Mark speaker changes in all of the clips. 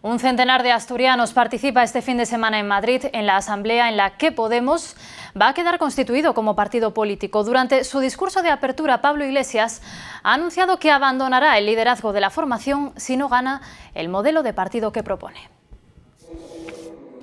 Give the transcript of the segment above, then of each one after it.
Speaker 1: Un centenar de asturianos participa este fin de semana en Madrid en la asamblea en la que Podemos va a quedar constituido como partido político. Durante su discurso de apertura, Pablo Iglesias ha anunciado que abandonará el liderazgo de la formación si no gana el modelo de partido que propone.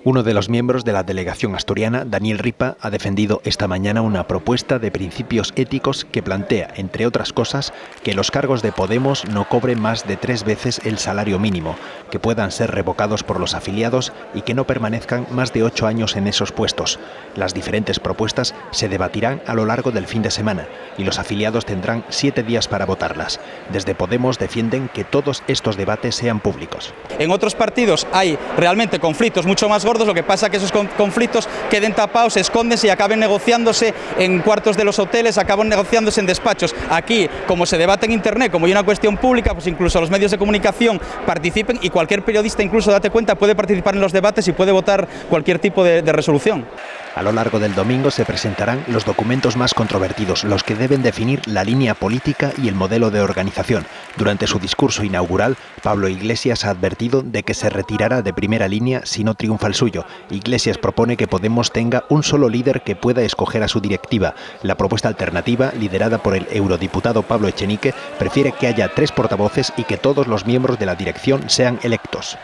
Speaker 2: Uno de los miembros de la delegación asturiana, Daniel Ripa, ha defendido esta mañana una propuesta de principios éticos que plantea, entre otras cosas, que los cargos de Podemos no cobren más de 3 veces el salario mínimo, que puedan ser revocados por los afiliados y que no permanezcan más de 8 años en esos puestos. Las diferentes propuestas se debatirán a lo largo del fin de semana y los afiliados tendrán 7 días para votarlas. Desde Podemos defienden que todos estos debates sean públicos.
Speaker 3: En otros partidos hay realmente conflictos mucho más gordos, lo que pasa es que esos conflictos queden tapados, se esconden y acaben negociándose en cuartos de los hoteles, acaban negociándose en despachos. Aquí, como se debate en Internet, como hay una cuestión pública, pues incluso los medios de comunicación participen y cualquier periodista, incluso date cuenta, puede participar en los debates y puede votar cualquier tipo de resolución.
Speaker 2: A lo largo del domingo se presentarán los documentos más controvertidos, los que deben definir la línea política y el modelo de organización. Durante su discurso inaugural, Pablo Iglesias ha advertido de que se retirará de primera línea si no triunfa el suyo. Iglesias propone que Podemos tenga un solo líder que pueda escoger a su directiva. La propuesta alternativa, liderada por el eurodiputado Pablo Echenique, prefiere que haya 3 portavoces y que todos los miembros de la dirección sean electos.